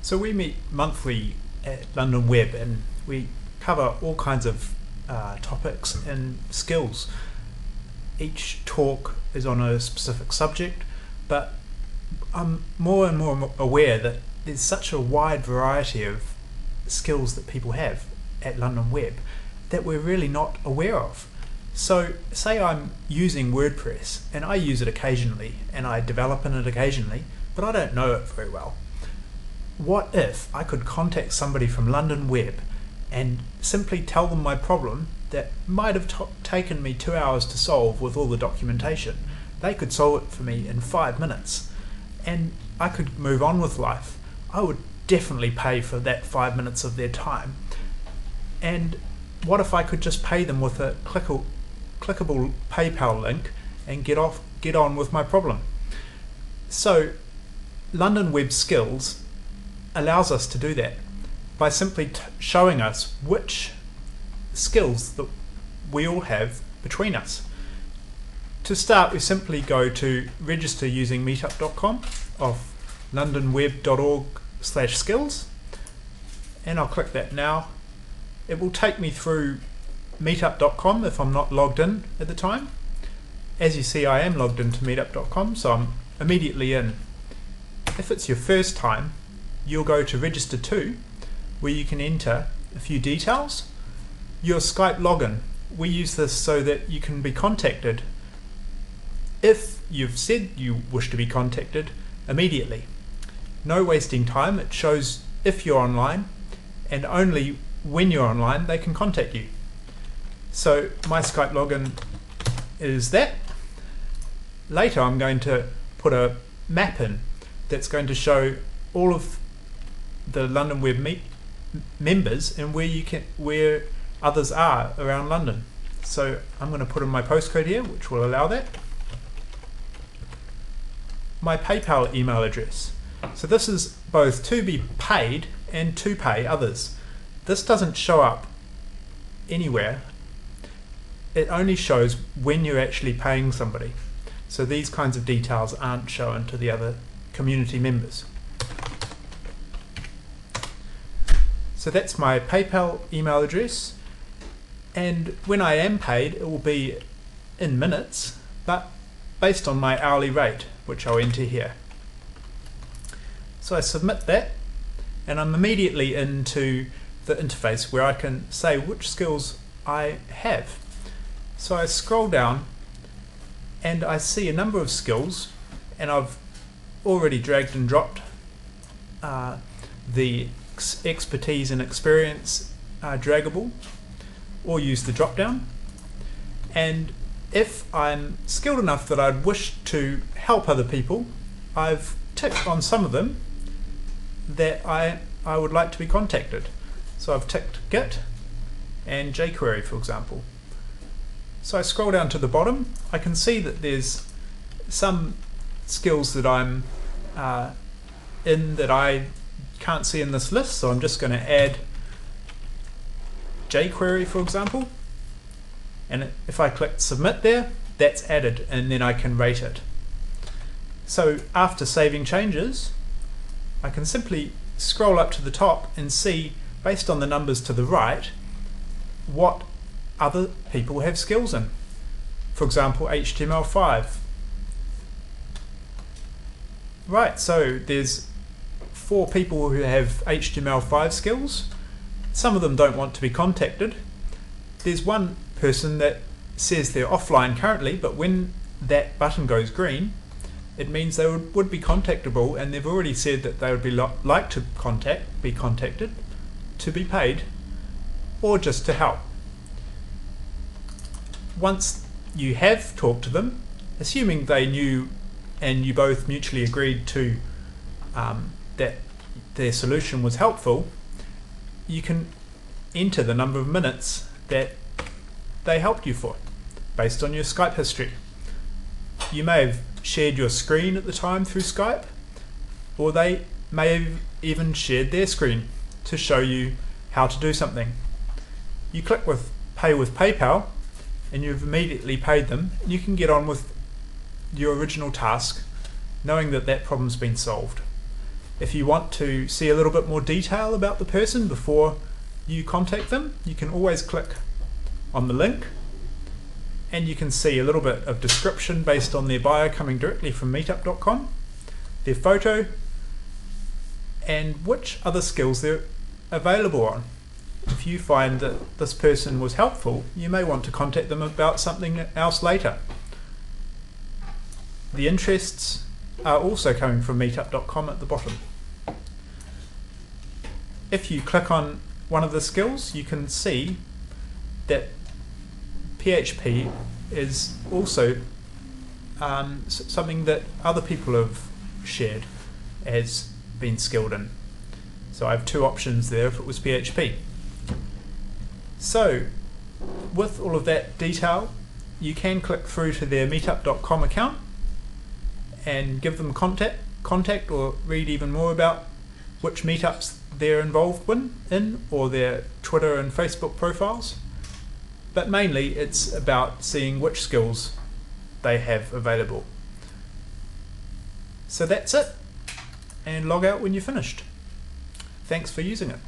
So we meet monthly at London Web, and we cover all kinds of topics and skills. Each talk is on a specific subject, but I'm more and more aware that there's such a wide variety of skills that people have at London Web that we're really not aware of. So say I'm using WordPress, and I use it occasionally and I develop in it occasionally, but I don't know it very well. What if I could contact somebody from London Web and simply tell them my problem that might have taken me 2 hours to solve with all the documentation? They could solve it for me in 5 minutes, and I could move on with life. I would definitely pay for that 5 minutes of their time. And what if I could just pay them with a clickable PayPal link and get on with my problem? So London Web Skills allows us to do that by simply showing us which skills that we all have between us. To start, we simply go to register using meetup.com of londonweb.org/skills, and I'll click that now. It will take me through meetup.com if I'm not logged in at the time. As you see, I am logged into meetup.com, so I'm immediately in. If it's your first time, you'll go to register to, where you can enter a few details. Your Skype login, we use this so that you can be contacted if you've said you wish to be contacted immediately. No wasting time. It shows if you're online, and only when you're online they can contact you. So my Skype login is that. Later I'm going to put a map in that's going to show all of the London Web members and where others are around London. So I'm going to put in my postcode here, which will allow that. My PayPal email address. So this is both to be paid and to pay others. This doesn't show up anywhere. It only shows when you're actually paying somebody. So these kinds of details aren't shown to the other community members. So that's my PayPal email address, and when I am paid it will be in minutes, but based on my hourly rate, which I'll enter here. So I submit that, and I'm immediately into the interface where I can say which skills I have. So I scroll down and I see a number of skills, and I've already dragged and dropped the expertise and experience draggable, or use the drop down. And if I'm skilled enough that I'd wish to help other people, I've ticked on some of them that I would like to be contacted. So I've ticked Git and jQuery, for example. So I scroll down to the bottom, I can see that there's some skills that I'm in that I can't see in this list, so I'm just going to add jQuery, for example, and if I click submit there, that's added, and then I can rate it. So after saving changes, I can simply scroll up to the top and see, based on the numbers to the right, what other people have skills in. For example, HTML5. Right, so there's 4 people who have HTML5 skills. Some of them don't want to be contacted. There's one person that says they're offline currently, but when that button goes green, it means they would be contactable, and they've already said that they would be like to be contacted, to be paid, or just to help. Once you have talked to them, assuming they knew and you both mutually agreed to that their solution was helpful, you can enter the number of minutes that they helped you for based on your Skype history. You may have shared your screen at the time through Skype, or they may have even shared their screen to show you how to do something. You click with Pay with PayPal and you've immediately paid them. You can get on with your original task knowing that that problem's been solved. If you want to see a little bit more detail about the person before you contact them, you can always click on the link and you can see a little bit of description based on their bio coming directly from meetup.com, their photo, and which other skills they're available on. If you find that this person was helpful, you may want to contact them about something else later. The interests are also coming from meetup.com at the bottom. If you click on one of the skills, you can see that PHP is also something that other people have shared as being skilled in. So I have two options there if it was PHP. So with all of that detail, you can click through to their meetup.com account and give them contact or read even more about which meetups they're involved in or their Twitter and Facebook profiles. But mainly it's about seeing which skills they have available. So that's it, and log out when you're finished. Thanks for using it.